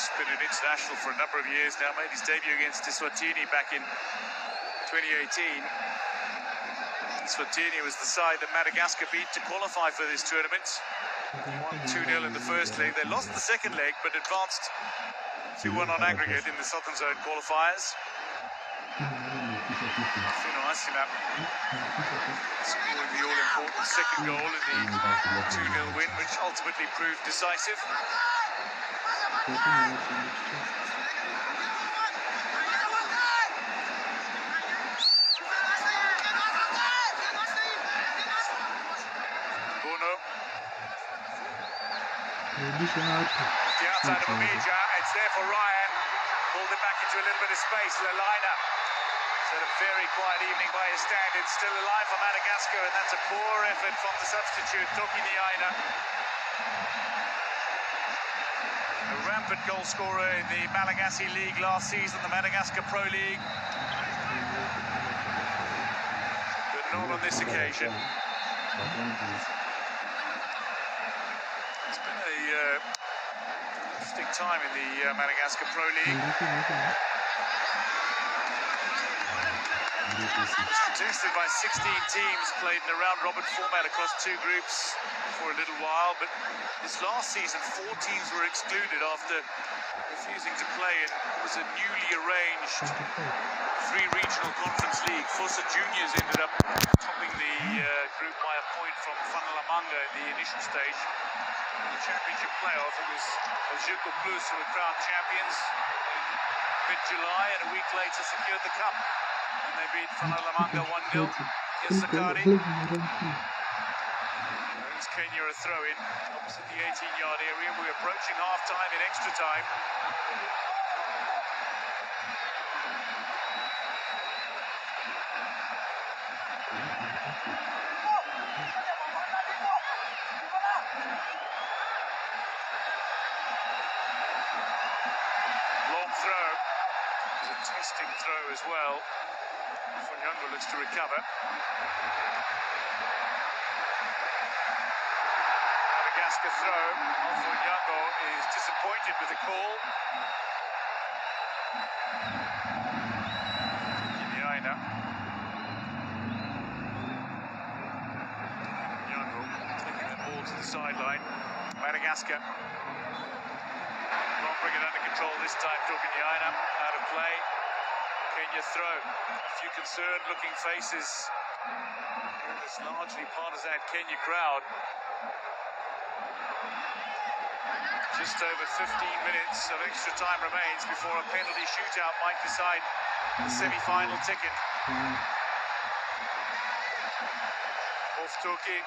He's been an international for a number of years now, made his debut against Eswatini back in 2018. Eswatini was the side that Madagascar beat to qualify for this tournament. They won 2-0 in the first leg. They lost the second leg, but advanced 2-1 on aggregate in the Southern Zone qualifiers. Fino scoring the all-important second goal in the 2-0 win, which ultimately proved decisive. The outside of Omija, it's there for Ryan. Pulled it back into a little bit of space. Lelina. It's had a very quiet evening by his standards. Still alive for Madagascar, and that's a poor effort from the substitute, Toki Niaina. A rampant goal scorer in the Malagasy League last season, the Madagascar Pro League. But not on this occasion. It's been a interesting time in the Madagascar Pro League. It's contested by 16 teams, played in a round-robin format across two groups for a little while, but this last season 4 teams were excluded after refusing to play in what was a newly arranged 3 regional conference league. Fossa Juniors ended up topping the group by a point from Fanalamanga in the initial stage. In the championship playoff, it was Ojiko Plus who were crowned champions mid-July, and a week later secured the cup. And they beat Fanalamanga 1-0 against Sakari. There's Kenya a throw-in opposite the 18-yard area. We're approaching half-time in extra time. Long throw. It was a testing throw as well. Funyango looks to recover. Madagascar throw. Funyango is disappointed with the call. Funyango taking the ball to the sideline. Madagascar won't bring it under control this time. Funyango out of play. Kenya throw. A few concerned looking faces in this largely partisan Kenya crowd. Just over 15 minutes of extra time remains before a penalty shootout might decide the semi-final ticket. Off Toki.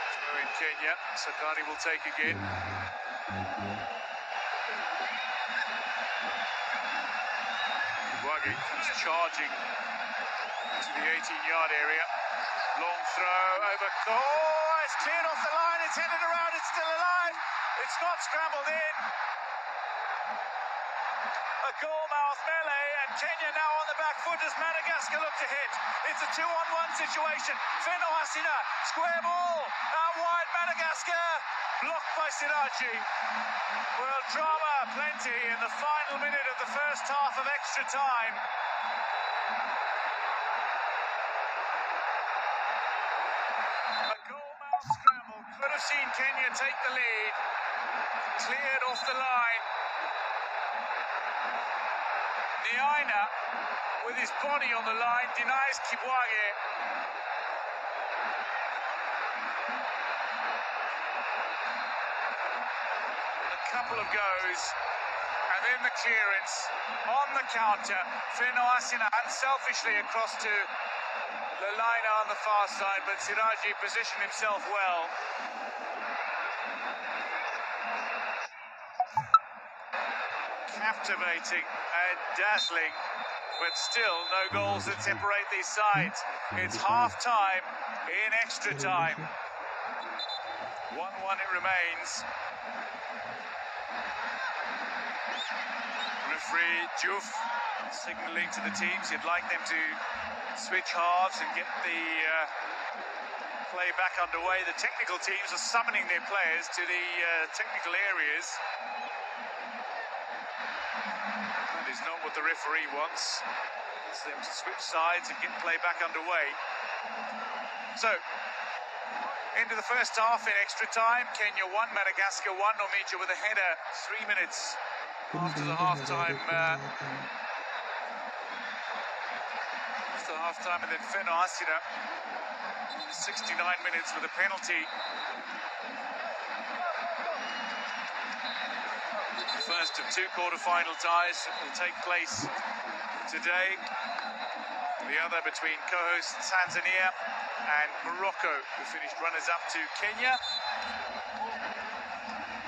Throw in Kenya. Sakari will take again. Wagi comes charging into the 18-yard area. Long throw over. Oh, it's cleared off the line. It's headed around. It's still alive. It's not scrambled in. A goal-mouth melee, and Kenya now on the back foot as Madagascar look to hit. It's a 2-on-1 situation. Fino Asina, square ball. Out wide, Madagascar. Blocked by Siraji. Well, drama plenty in the final minute of the first half of extra time. A goal-mouth scramble could have seen Kenya take the lead. Cleared off the line. Niaina, with his body on the line, denies Kibwage. Couple of goes, and then the clearance on the counter. Fino Asina unselfishly across to Lelina on the far side, but Siraji positioned himself well. Captivating and dazzling, but still no goals that separate these sides. It's half-time in extra time. 1-1 it remains. Referee Diouf signalling to the teams he'd like them to switch halves and get the play back underway. The technical teams are summoning their players to the technical areas. That is not what the referee wants. He wants them to switch sides and get play back underway. So, into the first half in extra time. Kenya 1, Madagascar 1. Omija with a header 3 minutes after the half-time. And then Feno Asina, 69 minutes with a penalty. The first of 2 quarter-final ties will take place today. The other between co-hosts Tanzania and Morocco, who finished runners-up to Kenya.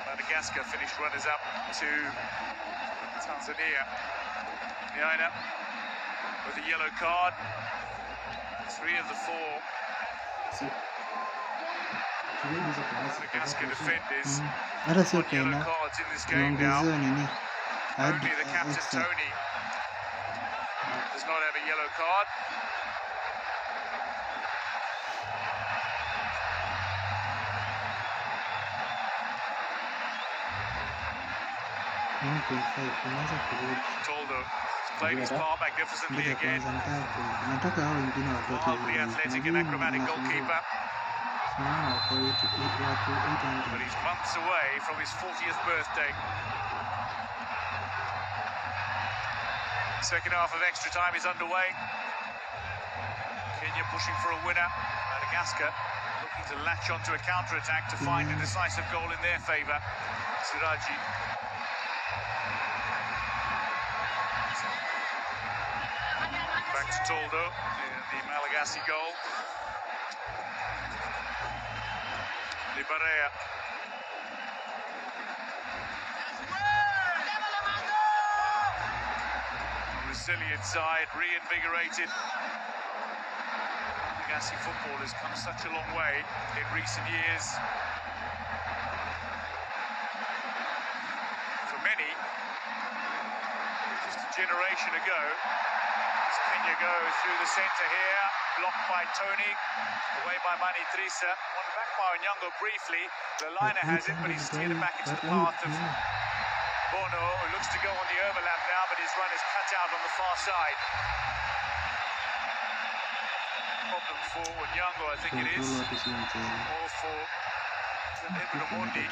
Madagascar finished runners-up to Tanzania. Niana with a yellow card. 3 of the 4 Madagascar defenders on yellow cards in this game now. Only the captain, Tony, does not have a yellow card. Toldo played his part magnificently again. Wildly athletic and acrobatic goalkeeper. But he's months away from his 40th birthday. Second half of extra time is underway. Kenya pushing for a winner. Madagascar looking to latch onto a counter-attack to find a decisive goal in their favour. Siraji. Back to Toldo in the Malagasy goal. Libarea. Resilient side, reinvigorated. Malagasy football has come such a long way in recent years. For many, just a generation ago. Kenya go through the centre here, blocked by Tony, away by Mani Trisa, won back by Onyango briefly. Lalina has it, but he's steered it back into the path of Bono, who looks to go on the overlap now, but his run is cut out on the far side. Problem for Onyango, I think it is, or for Ibn Omondi.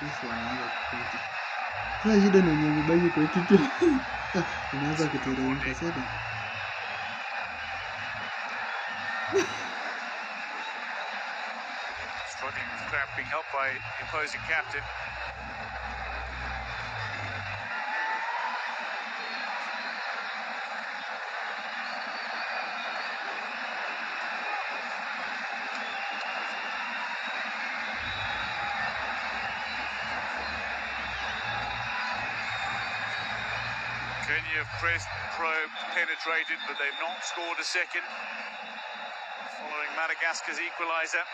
Struggling with cramp, being helped by the opposing captain. Kenya have pressed, probed, penetrated, but they've not scored a second. Following Madagascar's equaliser.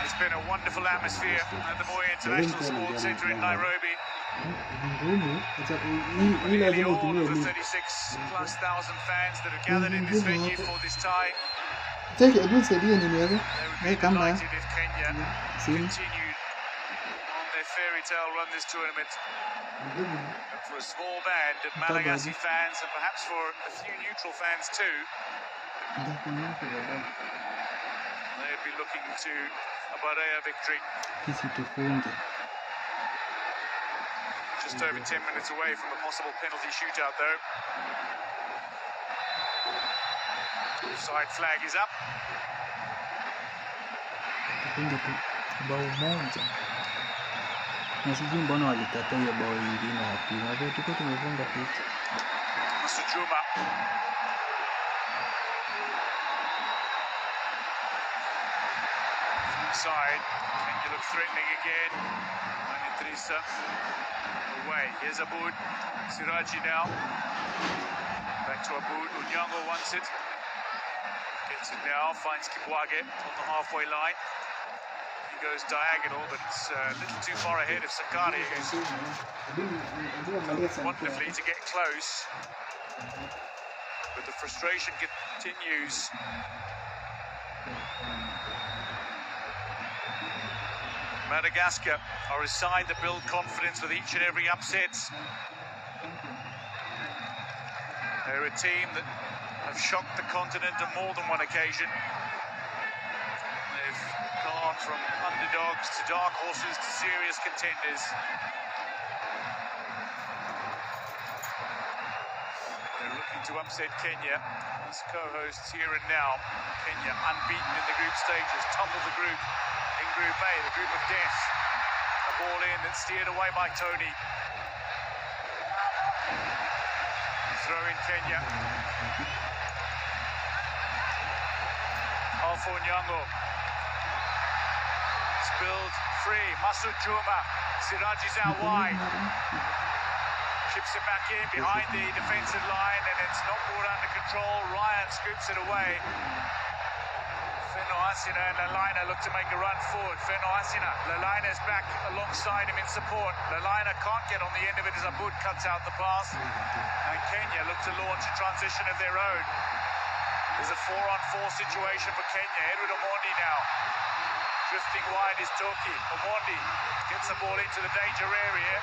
It's been a wonderful atmosphere at the Moi International Sports Centre in Nairobi. Nearly all of the 36,000+ fans that have gathered in this venue for this tie. They would be delighted if Kenya continued on their fairy tale run this tournament. But for a small band of Malagasy fans, and perhaps for a few neutral fans too, they'd be looking to a Barea victory. Just over 10 minutes away from a possible penalty shootout though. Offside flag is up. Bao moja. Na sijui mbona walikataa hiyo bao nyingine ya pili. Hapo tuko tumefunga kitu. Juma. side. Kenya look threatening again. Manidrisa away. Here's Aboud. Siraji now. Back to Aboud. Onyango wants it. Gets it now. Finds Kibwage on the halfway line. He goes diagonal, but it's a little too far ahead of Sakari, who's wonderfully to get close. But the frustration continues. Madagascar are a side that build confidence with each and every upset. They're a team that have shocked the continent on more than one occasion. They've gone from underdogs to dark horses to serious contenders. They're looking to upset Kenya as co-hosts here and now. Kenya unbeaten in the group stages, top of the group. In Group A, the group of death. A ball in that's steered away by Tony. Throw in Kenya. Alpha Onyango. Spilled free. Masud Juma. Siraji's out wide. Chips it back in behind the defensive line, and it's not brought under control. Ryan scoops it away. Feno Asina and Lalaina look to make a run forward. Feno Asina, Lalaina's back alongside him in support. Lalaina can't get on the end of it as Aboud cuts out the pass. And Kenya look to launch a transition of their own. There's a 4-on-4 situation for Kenya. Edward Omondi now. Drifting wide is Toki. Omondi gets the ball into the danger area.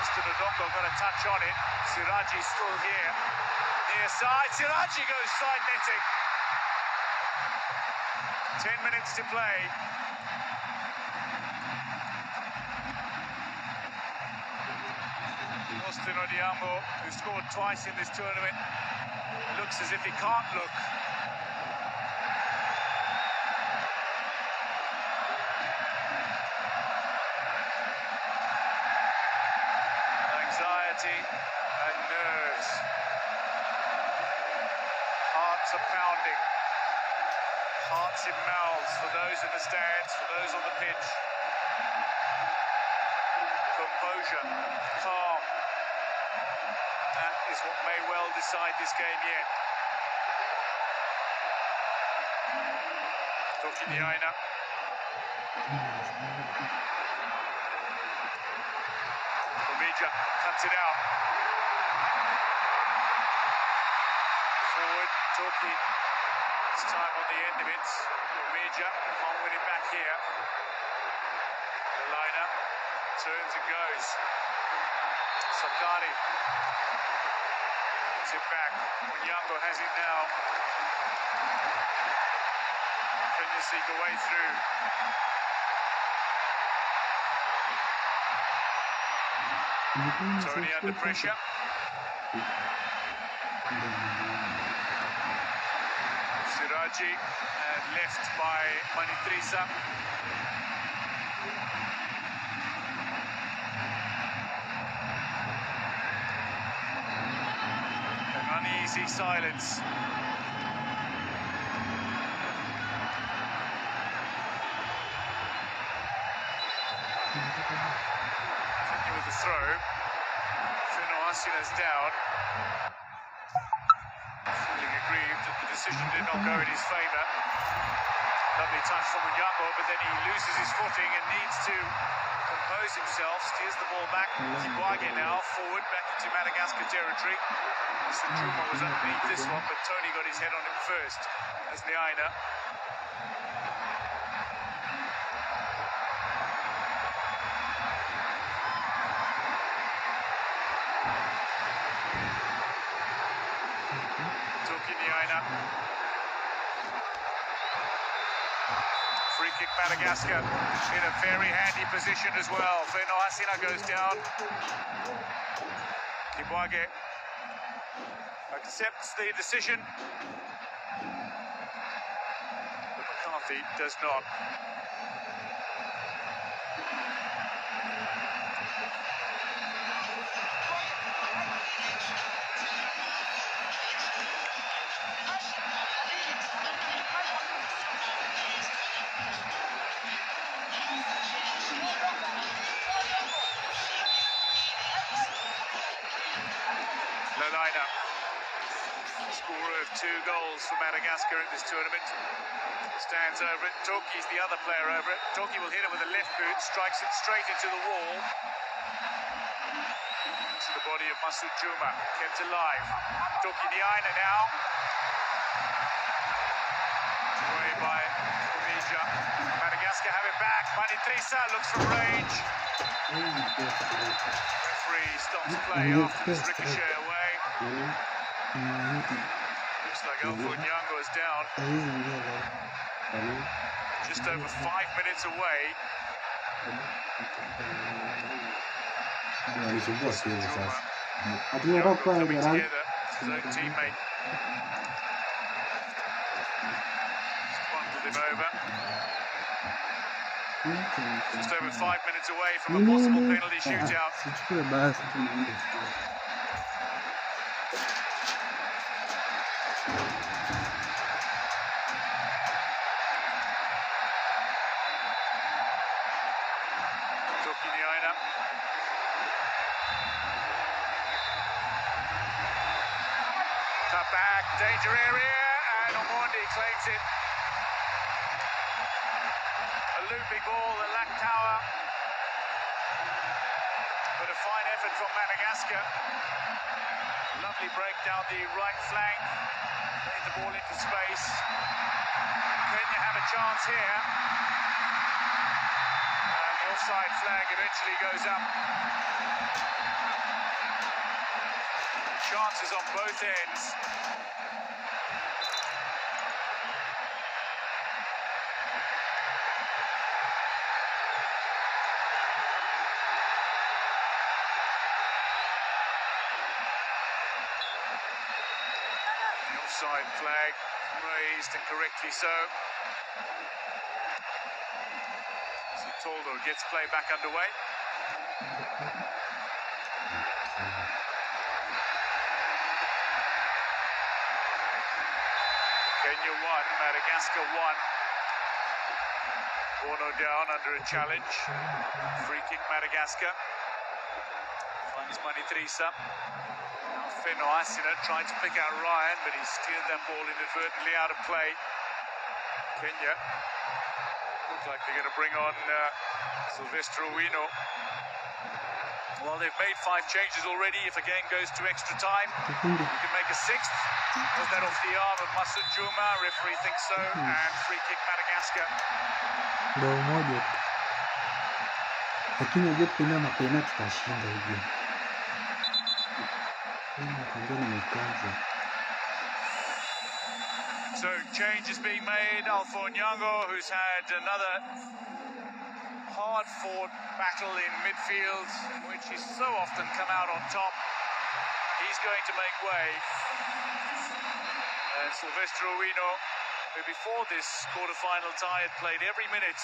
Mr. Ndongo got a touch on it. Siraji's still here. Near side, Siraji goes side netting. 10 minutes to play. Austin Odiambo, who scored twice in this tournament, looks as if he can't look. Anxiety and nerves. Hearts are pounding. Hearts in mouths for those in the stands, for those on the pitch. Composure, calm. That is what may well decide this game yet. Toki Niaina. Omija cuts it out. Forward, Toki. It's time on the end of it. Omija can't win it back here. Lalaina turns and goes. Sakari gets it back. Onyango has it now. Kenya seek a way through. Tony under pressure. Siraji left by Manidrisa. An uneasy silence. Continue with the throw. Feno Asina's down. Feeling aggrieved that the decision did not go in his favour. Lovely touch from Onyango, but then he loses his footing and needs to compose himself. Steers the ball back. Kibwage now forward back into Madagascar territory. Mr. Juma was underneath this one, but Tony got his head on it first. As Niaina. Toki Niaina. Free kick Madagascar in a very handy position as well. Feno Asina goes down. Kibwage accepts the decision, but McCarthy does not. Carolina. Scorer of 2 goals for Madagascar at this tournament. Stands over it. Toki's the other player over it. Toki will hit it with a left boot, strikes it straight into the wall. To the body of Masoud Juma, kept alive. Toki Niaina now. Away by Omija. Madagascar have it back. Mani Trisa looks from range. Referee stops play after this ricochet away. Looks like Alfred Nyango is down. Just over 5 minutes away. Juma. Nyango coming together. His own teammate. Bundled him over. Just over 5 minutes away from a possible penalty shootout. Cut back, danger area, and Omondi claims it. A looping ball that lacked power, but a fine effort from Madagascar. Lovely break down the right flank, played the ball into space. Kenya have a chance here, and the offside flag eventually goes up. Chances on both ends. The offside flag raised, and correctly so. Toldo gets play back underway. Kenya 1, Madagascar 1. Bono down under a challenge. Free kick Madagascar. Finds Mani Trisa. Now Feno Asina tried to pick out Ryan, but he steered that ball inadvertently out of play. Kenya look like they're going to bring on Silvestre Owino. Well, they've made 5 changes already. If a game goes to extra time, you can make a 6th. Was that off the arm of Masoud Juma? Referee thinks so, and free kick Madagascar. Bao moja tu. Lakini unajua kuna mapena tutashinda hivi. So change is being made. Alfo Nyango, who's had another hard-fought battle in midfield, in which he's so often come out on top. He's going to make way. And Silvestre Owino, who before this quarter-final tie had played every minute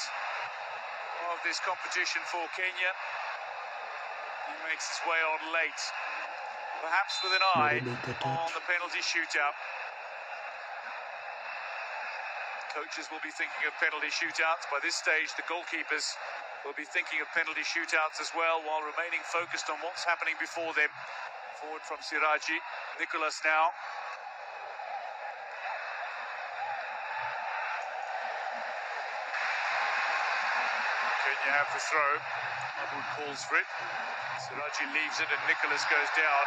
of this competition for Kenya, he makes his way on late, perhaps with an eye on the penalty shootout. Coaches will be thinking of penalty shootouts. By this stage, the goalkeepers will be thinking of penalty shootouts as well, while remaining focused on what's happening before them. Forward from Siraji. Nicholas now. Kenya have the throw. Mahmoud calls for it. Siraji leaves it and Nicholas goes down.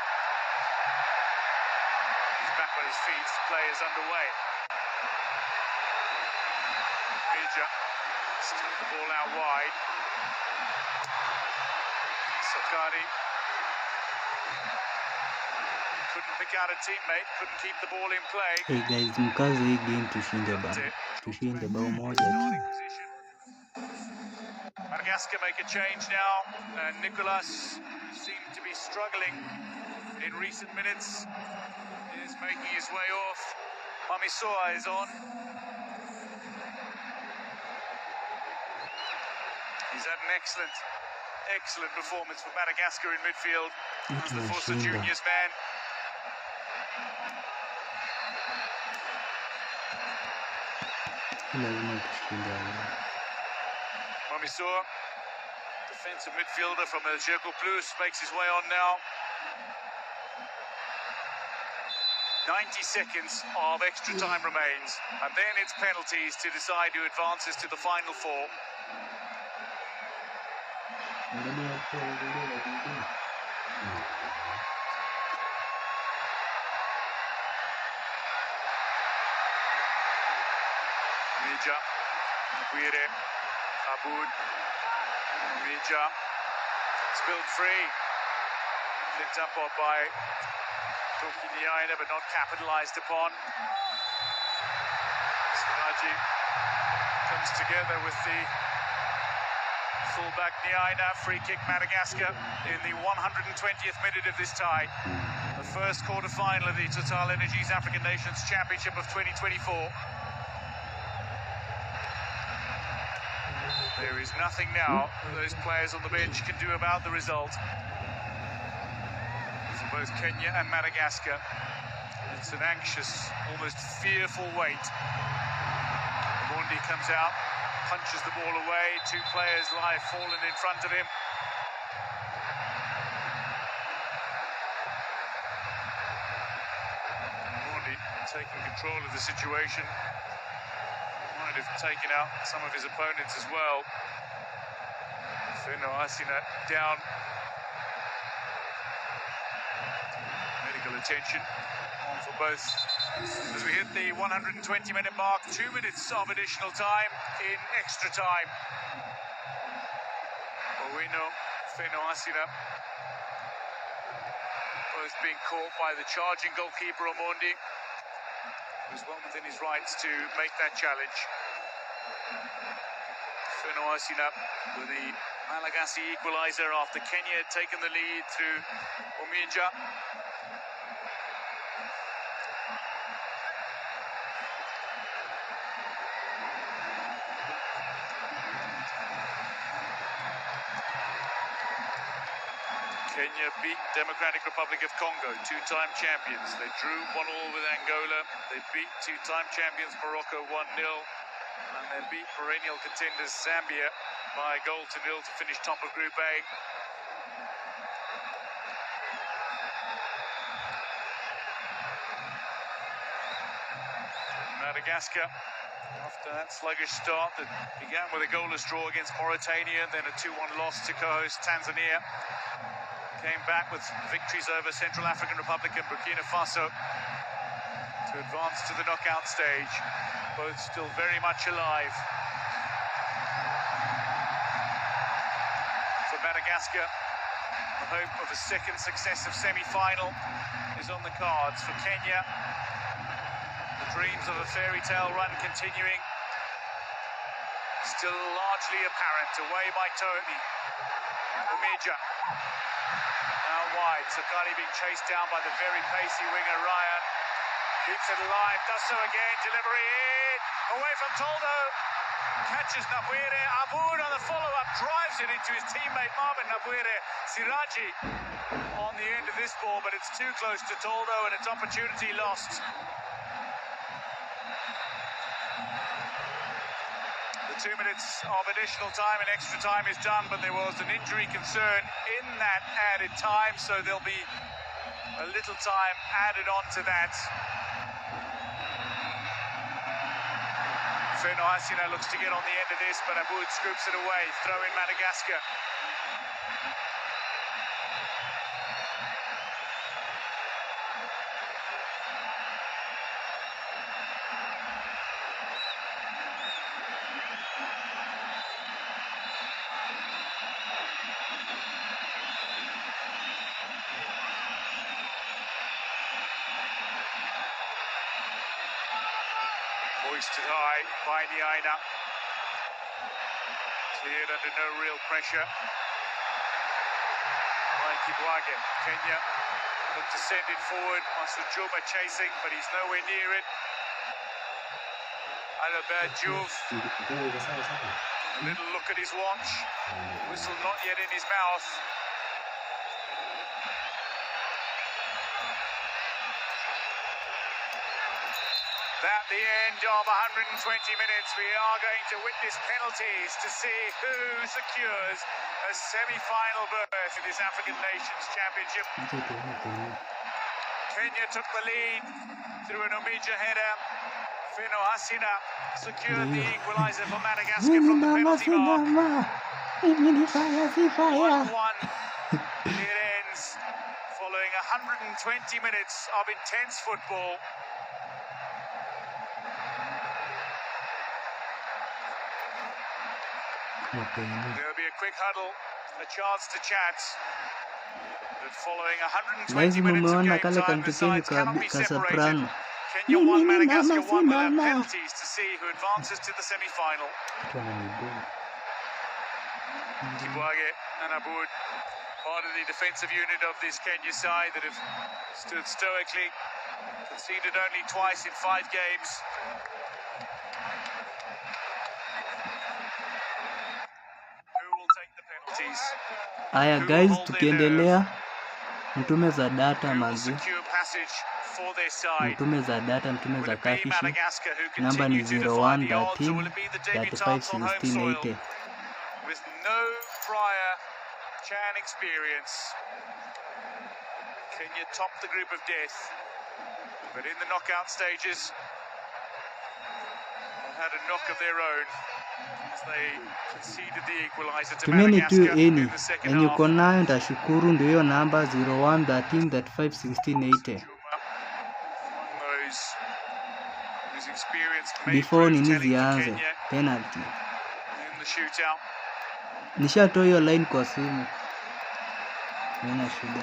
He's back on his feet. Play is underway. Still the ball out wide. Sakari couldn't pick out a teammate, couldn't keep the ball in play. Hey guys, mkaze hii game tushinde bao moja tu. Madagascar make a change now, and Nicolas seemed to be struggling in recent minutes. He is making his way off. Mamisoa is on. He's had an excellent performance for Madagascar in midfield. As the Forza Juniors man. Mamisoa, defensive midfielder from El Jerko Plus, makes his way on now. 90 seconds of extra time remains, and then it's penalties to decide who advances to the final four. Mija, Guire, Aboud, Mija, spilled free, picked up by Niaina, but not capitalized upon. Siraji comes together with the fullback Niaina, free kick Madagascar in the 120th minute of this tie. The first quarter-final of the Total Energies African Nations Championship of 2024. There is nothing now that those players on the bench can do about the result. For both Kenya and Madagascar, it's an anxious, almost fearful wait. Mondi comes out, punches the ball away, two players lie fallen in front of him. Mondi taking control of the situation. Might have taken out some of his opponents as well. Feno Asina down. Medical attention on for both. As we hit the 120-minute mark, 2 minutes of additional time in extra time. Owino, Feno Asina, both being caught by the charging goalkeeper Omondi, who's well within his rights to make that challenge. Feno Asina with the Malagasy equaliser after Kenya had taken the lead through Omija. Kenya beat Democratic Republic of Congo, two-time champions. They drew 1-1 with Angola. They beat two-time champions Morocco 1-0. And they beat perennial contenders Zambia by a 0-0 to finish top of Group A. Madagascar, after that sluggish start that began with a goalless draw against Mauritania, then a 2-1 loss to co-host Tanzania, came back with victories over Central African Republic and Burkina Faso to advance to the knockout stage. Both still very much alive. For Madagascar, the hope of a second successive semi-final is on the cards. For Kenya, the dreams of a fairy tale run continuing, still largely apparent. Away by Tony. Omija. Now wide, Sakani being chased down by the very pacey winger Ryan. Keeps it alive, does so again, delivery in, away from Toldo. Catches Nabuire, Aboud on the follow-up, drives it into his teammate Marvin Nabuire. Siraji on the end of this ball, but it's too close to Toldo and it's opportunity lost. The 2 minutes of additional time and extra time is done, but there was an injury concern in that added time, so there'll be a little time added on to that. Feno Asina looks to get on the end of this, but Aboud scoops it away. Throw in Madagascar. Hoisted high by Niaina. Cleared under no real pressure by Kibwage. Kenya look to send it forward. Masujuma chasing, but he's nowhere near it. Albert Diouf. A little look at his watch. Whistle not yet in his mouth. At the end of 120 minutes, we are going to witness penalties to see who secures a semi-final berth in this African Nations Championship. Kenya took the lead through an Omija header. Fino Hasina secured the equaliser for Madagascar from the penalty mark. 1-1. It ends following 120 minutes of intense football. There'll be a quick huddle, a chance to chat. But following 120 minutes of game time, the sides cannot be separated. Kenya 1, Madagascar 1 will have penalties to see who advances to the semi-final. Kibwage and Aboud, part of the defensive unit of this Kenya side that have stood stoically, conceded only twice in 5 games. Who will take the penalties? Aya guys, tukiendelea mtume za data manzi. Mtume za data, mtume za kafishi. Namba ni 0113 351680. With no prior CHAN experience, Kenya topped the group of death, but in the knockout stages, they had a knock of their own as they conceded the equaliser to Madagascar in the second half. Uko nayo ndashukuru, ndio hiyo namba 0113 351680. Before nini zianze penalty in the shootout. Nishatoa hiyo line kwa simu. Nina shida.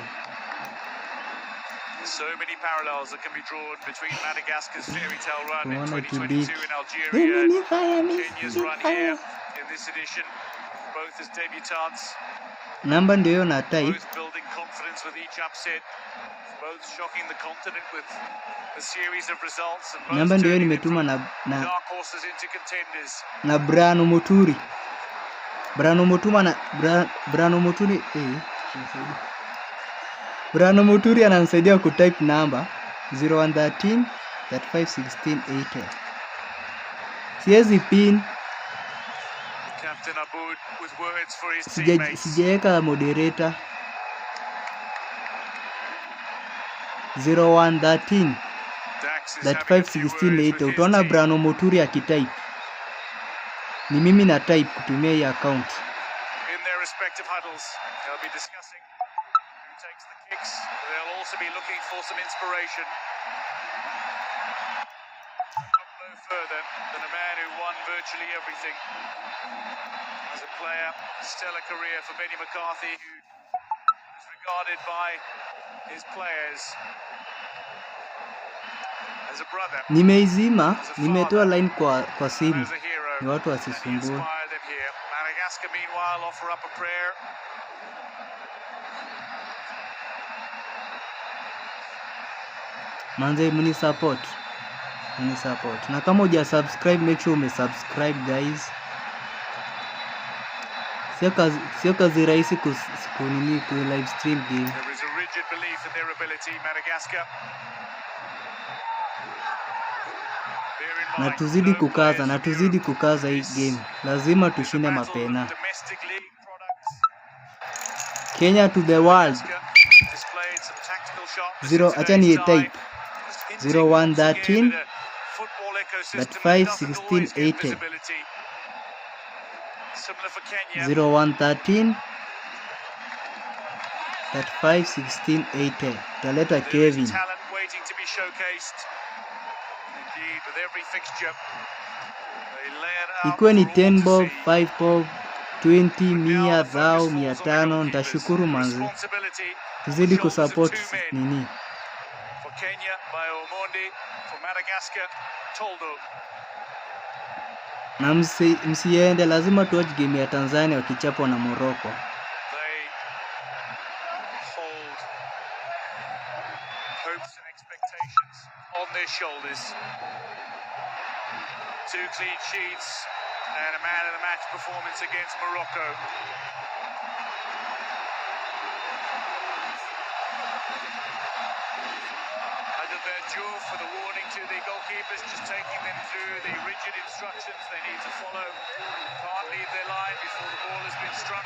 So many parallels that can be drawn between Madagascar's fairy tale run in 2022 in Algeria and Kenya's run here in this edition, both as debutants. Namba ndio na type. Both building confidence with each upset, both shocking the continent with a series of results, and both namba ndio nimetuma na dark horses into contenders. Na Brano Muturi. Brano Muturi ananisaidia kutype namba 0113 351680. Siwezi pin. Captain Aboud with words for his teammates. Sijaweka moderator. 0113 351680. Utaona Brano Muturi akitype. Ni mimi na type kutumia hii account. In their respective huddles, they'll be discussing who takes the kicks. They'll also be looking for some inspiration. Look no further than a man who won virtually everything. As a player, stellar career for Benny McCarthy, who is regarded by his players as a brother. Nimeizima, nimetoa line kwa simu. Ni watu wasisumbue. Madagascar meanwhile offer up a prayer. Manze muni support. Na kama uja subscribe, make sure ume subscribe guys. Sio kazi rahisi kunini ku live stream game. There is a rigid belief in their ability, Madagascar. Na tuzidi kukaza hii game. Lazima tushinde mapena. Kenya to the world. Acha ni type 0113 351680. 0113 351680. Taleta Kevin. Ikuwe ni 10 bob, 5 bob, 20, 100, 500, nitashukuru manzi. Tuzidi kusupport nini. For Kenya by Omondi, for Madagascar Toldo. Na msiende, lazima tuwatch game ya Tanzania wakichapwa na Morocco. They hold hopes and expectations on their shoulders. 2 clean sheets and a man of the match performance against Morocco. For the warning to the goalkeepers, just taking them through the rigid instructions they need to follow. Can't leave their line before the ball has been struck.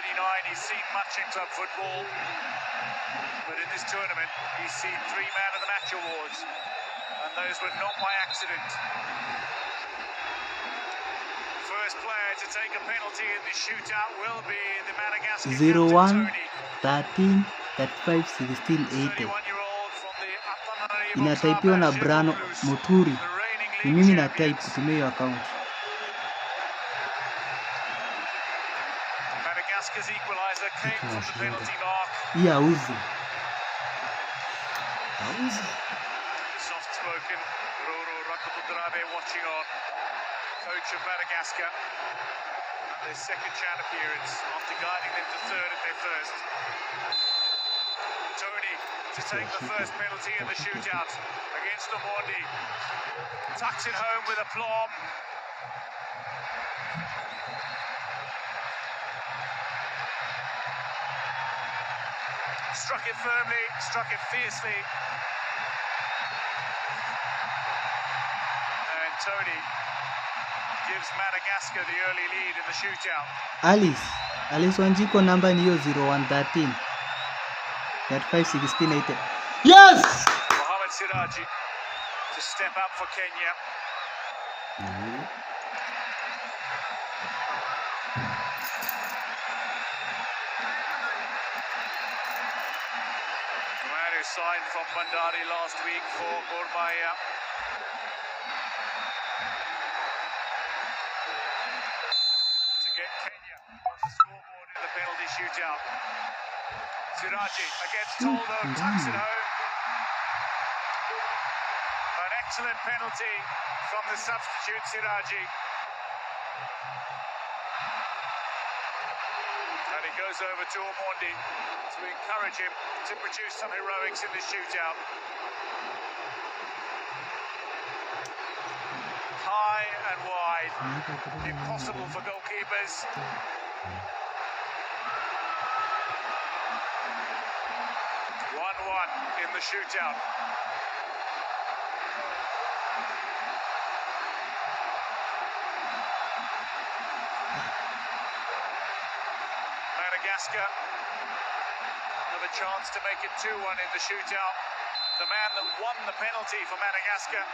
39, he's seen much in club football, but in this tournament, he's seen 3 Man of the Match awards, and those were not by accident. First player to take a penalty in the shootout will be the Madagascar 0-1, captain, 13, 35, 16, 80. 31-year-old from the Antananarivo Inataipiwa na club, Brano Blues, Muturi. the reigning Ni league mimi na type champions. kutumia hiyo account. Madagascar's equalizer came from the penalty mark. Hii auzi. Soft-spoken Roro Rakotodrabe watching on. Coach of Madagascar. Their second chat appearance after guiding them to third at their first. Tony to take the first penalty in the shootout against Omondi. Tucks it home with aplomb. Struck it firmly, struck it fiercely. And Tony gives Madagascar the early lead in the shootout. Alice Wanjiko namba ni hiyo 0113 35 16 80. Yes! Mohamed Siraji to step up for Kenya. The man who signed from Bandari last week for Gor Mahia. To get Kenya on the scoreboard in the penalty shootout. Siraji against Toldo, tucks it home. An excellent penalty from the substitute Siraji. And it goes over to Omondi to encourage him to produce some heroics in the shootout. High and wide, impossible for goalkeepers. 1-1 in the shootout. Madagascar have a chance to make it 2-1 in the shootout. The man that won the penalty for Madagascar,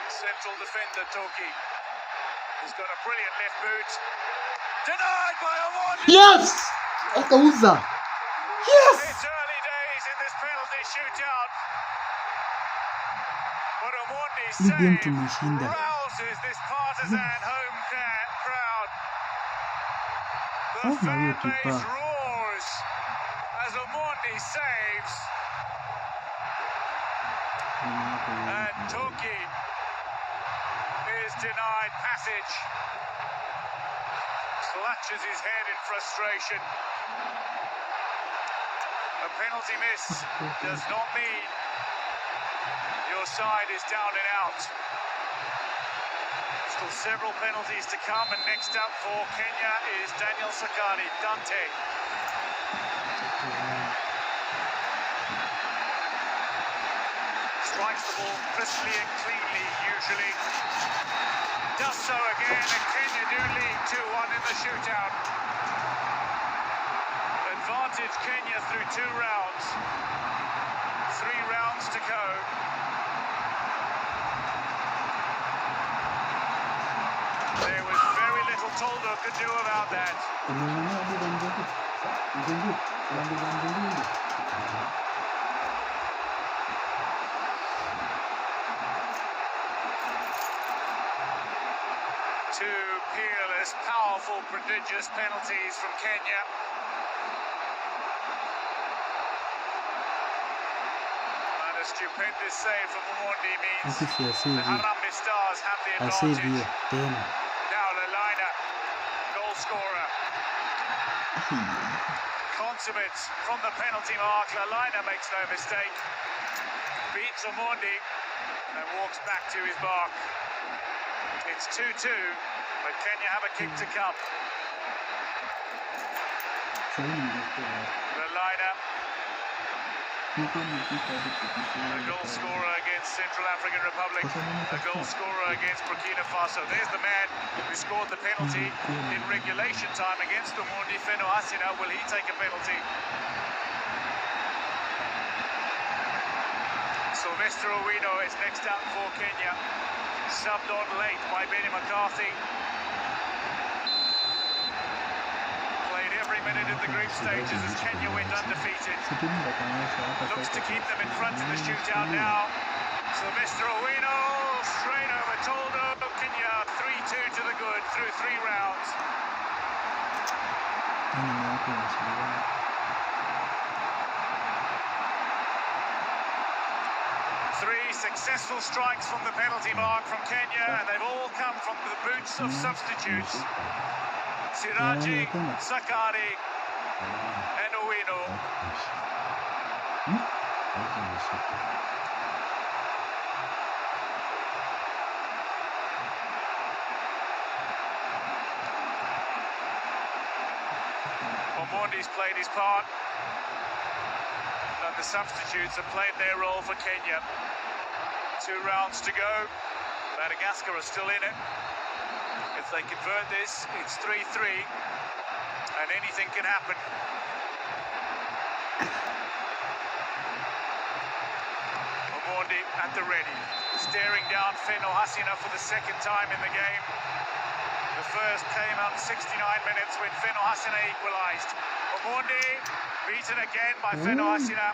central defender Toki, has got a brilliant left boot. Denied by Omondi. Yes! Akauza. Yes! It's early days in this penalty shootout. But Omondi's Hii game save tumeshinda. rouses this partisan home crowd. The Oh, na fan huyo base kipa. roars as Omondi saves. And Toki is denied passage. Clutches his head in frustration. A penalty miss does not mean your side is down and out. Still several penalties to come, and next up for Kenya is Daniel Sakari, Dante. Strikes the ball crisply and cleanly, usually. Does so again, and Kenya do lead 2-1 in the shootout. Advantage Kenya through 2 rounds. 3 rounds to go. There was very little Toldo could do about that. Two peerless, powerful, prodigious penalties from Kenya. And a stupendous save from Omondi means the Harambee Stars have the advantage. Now Lelina, goal scorer. Consummate from the penalty mark. Lelina makes no mistake. Beats Omondi and walks back to his mark. It's 2-2, but Kenya have a kick to come. Lelina A goal scorer against Central African Republic, a goal scorer against Burkina Faso. There's the man who scored the penalty in regulation time against Umundi, Feno Hasina. Will he take a penalty? Sylvester Owino is next up for Kenya. Subbed on late by Benny McCarthy. Played every minute in the group stages as Kenya went undefeated. Looks to keep them in front in the shootout now. Sylvester Owino, straight over Toldo. Kenya 3-2 to the good through 3 rounds. Three successful strikes from the penalty mark from Kenya, and they've all come from the boots of substitutes. Siraji, Sakari, and Owino. Omondi's played his part, and the substitutes have played their role for Kenya. 2 rounds to go. Madagascar are still in it. If they convert this, it's 3-3, and anything can happen. Omondi at the ready, staring down Feno Hasina for the second time in the game. The first came up 69 minutes when Feno Hasina equalised. Omondi beaten again by Feno Hasina.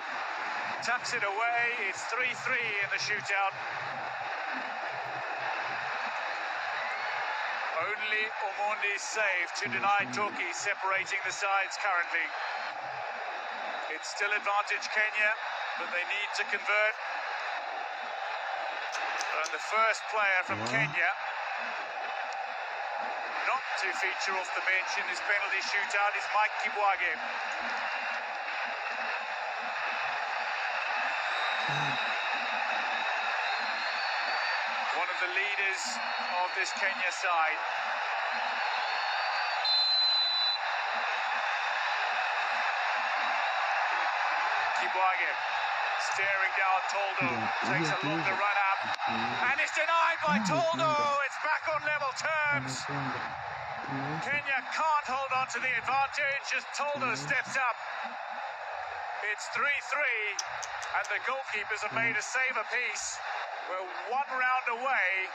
Tucks it away. It's 3-3 in the shootout. Only Omondi's save to deny Toki separating the sides currently. It's still advantage Kenya, but they need to convert. And the first player from Kenya not to feature off the bench in this penalty shootout is Mike Kibwage. One of the leaders of this Kenya side. Kibwage staring down Toldo, takes a longer run up, and it's denied by Toldo. It's back on level terms. Kenya can't hold on to the advantage as Toldo steps up. It's 3-3, and the goalkeepers have made a save apiece. We're 1 round away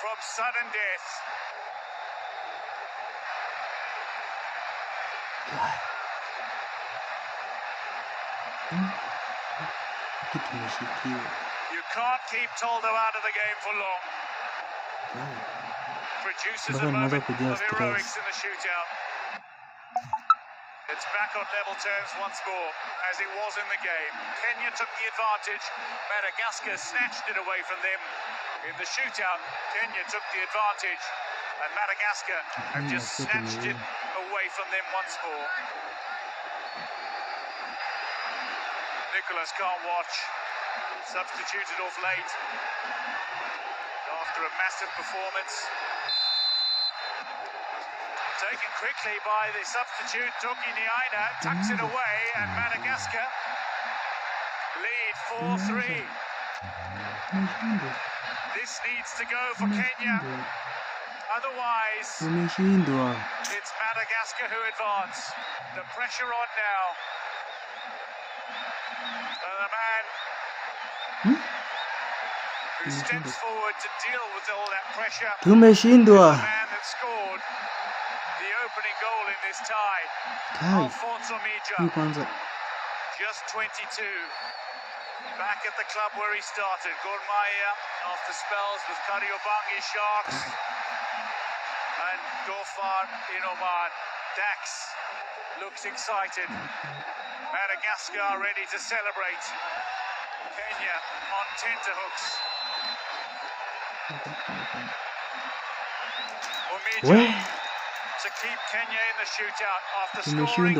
from sudden death. You can't keep Toldo out of the game for long. Produces a moment of heroics in the shootout. It's back on level terms once more, as it was in the game. Kenya took the advantage. Madagascar snatched it away from them. In the shootout, Kenya took the advantage, and Madagascar have just snatched it away from them once more. Nicholas can't watch. Substituted off late after a massive performance. Taken quickly by the substitute, Toki Niaina, tucks it away, and Madagascar lead 4-3. This needs to go for Kenya. Otherwise, it's Madagascar who advance. The pressure on now. And the man who steps forward to deal with all that pressure is the man that scored the opening goal in this tie. Alfonso Mija, just 22. Back at the club where he started. Gor Mahia after spells with Kariobangi Sharks and Gofar in Oman. Dax looks excited. Madagascar ready to celebrate. Kenya on tenterhooks. Omija to keep Kenya in the shootout after scoring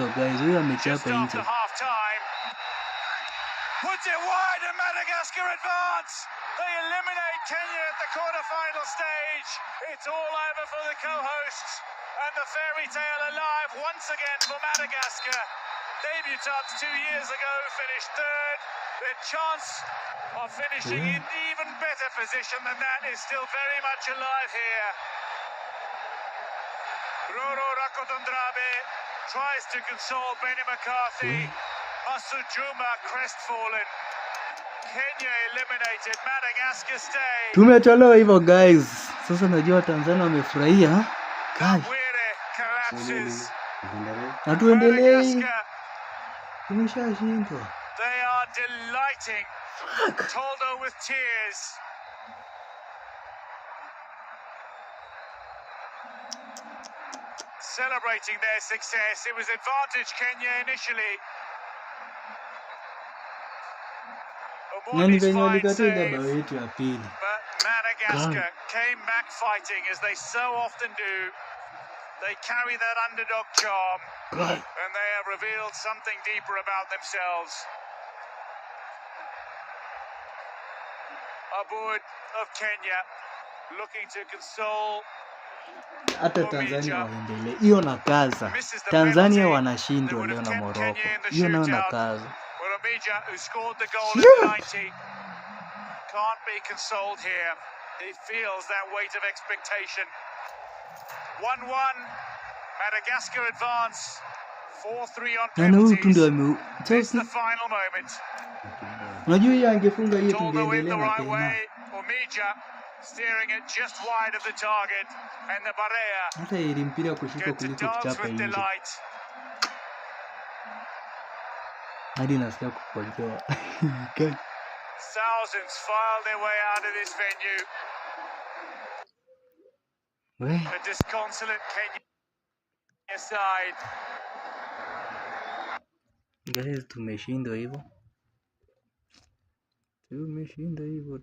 just after half-time. Puts it wide and Madagascar advance. They eliminate Kenya at the quarter-final stage. It's all over for the co-hosts, and the fairy tale alive once again for Madagascar. Debutants 2 years ago finished third. Their chance of finishing in even better position than that is still very much alive here. Roro Rakotondrabe tries to console Benny McCarthy. Masujuma crestfallen. Kenya eliminated. Madagascar stay. Tumetolewa hivyo guys. Sasa najua Tanzania wamefurahia. Were collapses. Hatuendelei. Tumeshashindwa. They are delighting. Toldo with tears. Celebrating their success. It was advantage Kenya initially. Nani Omondi's venye fine walikataa ile save, bao yetu ya pili. but Madagascar came back fighting as they so often do. They carry that underdog charm, and they have revealed something deeper about themselves. Abood of Kenya looking to console. Hata Tanzania waendelee. Hiyo na kaza. Tanzania wanashindwa leo na Morocco. Hiyo nayo na kaza. Oromija, who scored the goal in the 90, can't be consoled here. He feels that weight of expectation. 1-1, Madagascar advance. 4-3 on penalties. This is the final moment. Unajua yeye angefunga hiyo Toldo in the tungeendelea na right tena. way. Omija steering it just wide of the target, and the Barea Hata ili mpira kushika get to kuliko dance kuchapa with nje. delight. Hadi nasikia kukojoa. Thousands file their way out of this venue. A disconsolate Kenya side. Guys, tumeshindwa hivyo. Tumeshinda hivyo.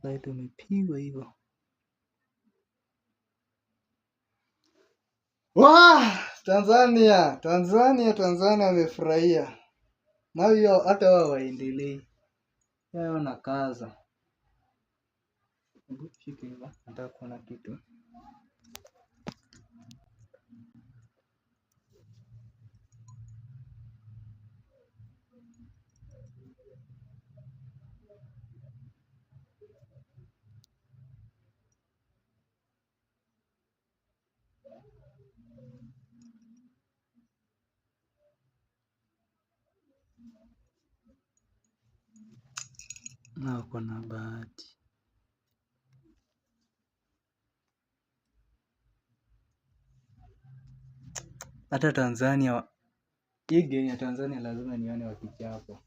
Sasa tumepigwa hivyo. Tanzania wamefurahia. Na hiyo hata wao waendelee. Yao na kaza. Hebu shike hivyo. Nataka kuona kitu. Na uko na bahati. Hata Tanzania, hii game ya Tanzania lazima nione wakichapa.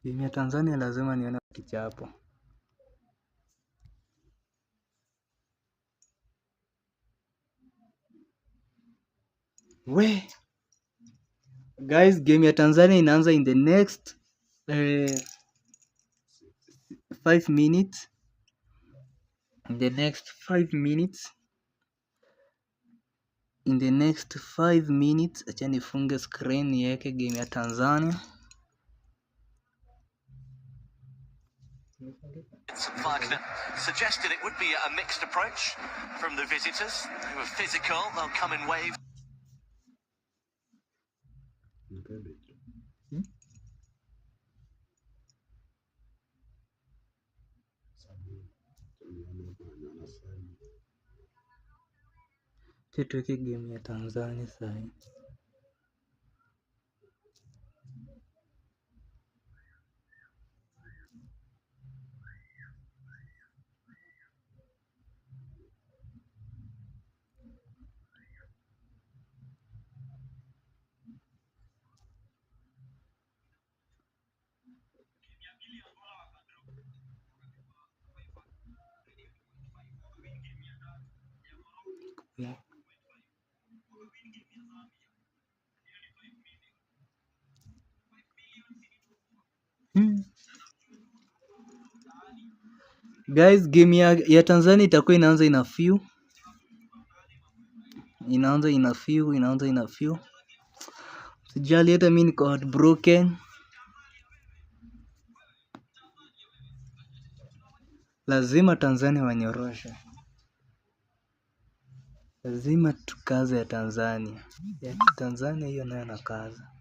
Game ya Tanzania lazima nione wakichapa. Guys, game ya Tanzania inaanza in the next 5 minutes. In the next 5 minutes, acha nifunge screen yake game ya Tanzania. Wagner suggested it would be a mixed approach from the visitors. They were physical, they'll come in waves. Tuweke game ya Tanzania sasa. Guys, game ya Tanzania itakuwa inaanza ina few. Inaanza ina few. Sijali, hata mimi niko heartbroken. Lazima Tanzania wanyoroshe. Lazima tukaze ya Tanzania. Ya Tanzania hiyo nayo nakaza.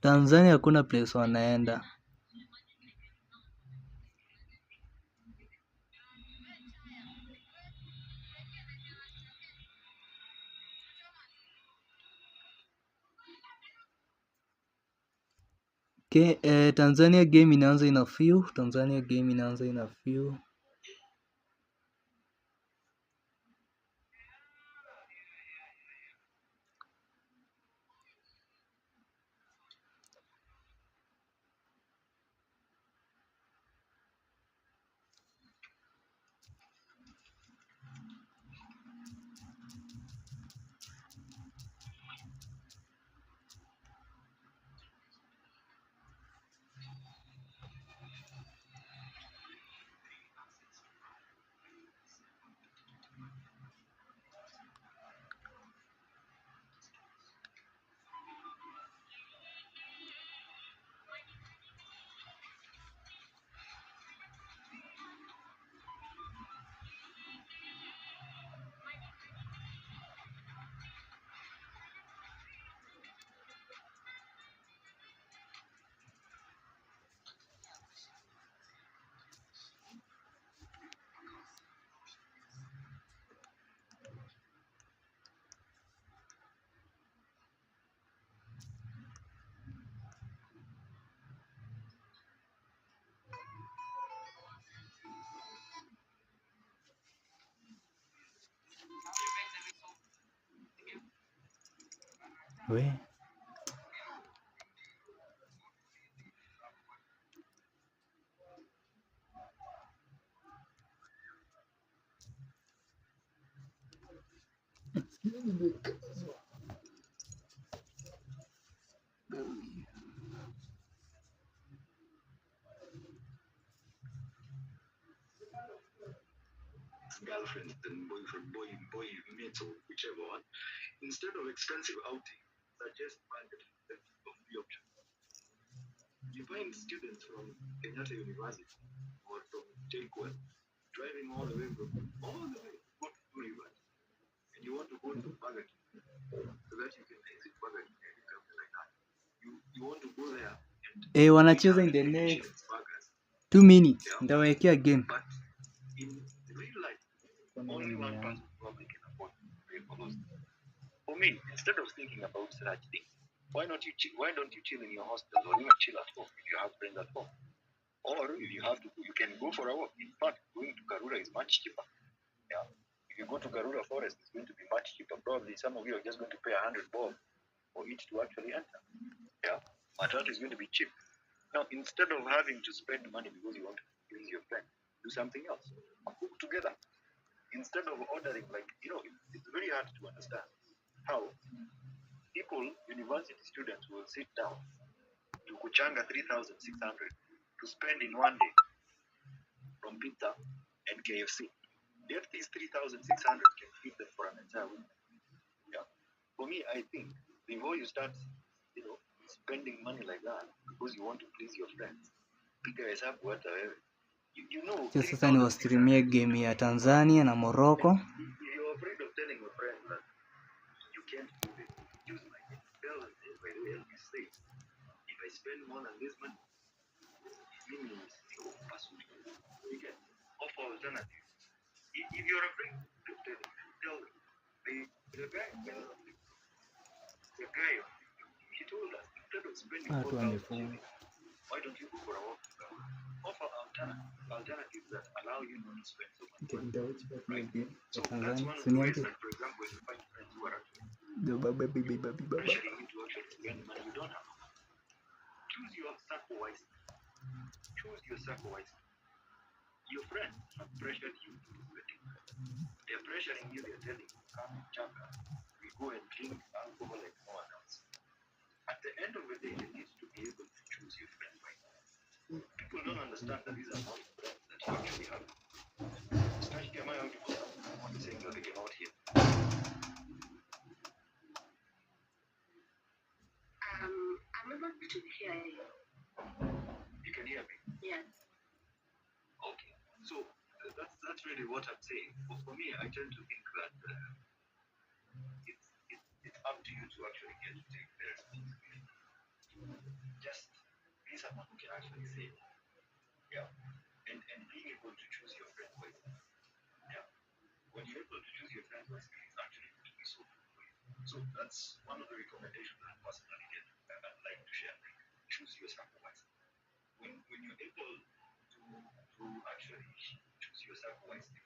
Tanzania hakuna place wanaenda. Okay, Tanzania game inaanza ina few. We. Girlfriend, then boyfriend, boy mates, or whichever one. Instead of expensive outing, suggest budget. That's the free option. You find students from Kenyatta University or from Jaquel driving all the way to River, and you want to go to Bagat so that you can exit Bagat and something like that. You want to go there and Wanacheza in the next 2 minutes. Ndawekea game. But in real life, only one person probably can afford to pay for those. For me, instead of thinking about such things, why don't you chill in your hostel or even chill at home if you have friends at home? Or if you have to, you can go for a walk. In fact, going to Karura is much cheaper. Yeah. If you go to Karura Forest, it's going to be much cheaper. Probably some of you are just going to pay 100 bob for each to actually enter. Yeah. Matatu is going to be cheap. Now, instead of having to spend money because you want to please your friend, do something else. Cook together. Instead of ordering, like, it's very hard to understand how people, university students, will sit down to kuchanga 3,600 to spend in one day from pizza and KFC. Yet these 3,600 can feed them for an entire week. Yeah. For me, I think before you start, spending money like that because you want to please your friends, piga hesabu hata wewe. Sasa ni wastreamie game ya Tanzania na Morocco. You're afraid of telling your friends that you can't do it. Use my tell them this by the way you say. If I spend more than this money, it means you can offer alternative. If you're afraid to tell them, the guy, he told us instead of spending why don't you go for a walk? Offer alternatives that allow you not to spend so much money. Right? So that's one of the ways that, for example, when you find friends who are actually pressuring you to actually spend money you don't have. Choose your circle wisely. your friends have pressured you to do the thing. They're pressuring you, they're telling you, come chaka, we go and drink alcohol like no one else. At the end of the day, you need to be able to choose your friends wisely. People don't understand that these are not friends that you actually have. Especially am I audible? I want to say you're getting out here. I'm able to hear you. You can hear me? Yes. Okay. So that's really what I'm saying. For me, I tend to think that it's up to you to actually get to take the responsibility. Just be someone who can actually say, yeah, and being able to choose your friends wisely. Yeah. When you're able to choose your friends wisely, it's actually going to be so good for you. So that's one of the recommendations that I personally get. I'd like to share. Like, choose your circle wisely. When you're able to actually choose your circle wisely,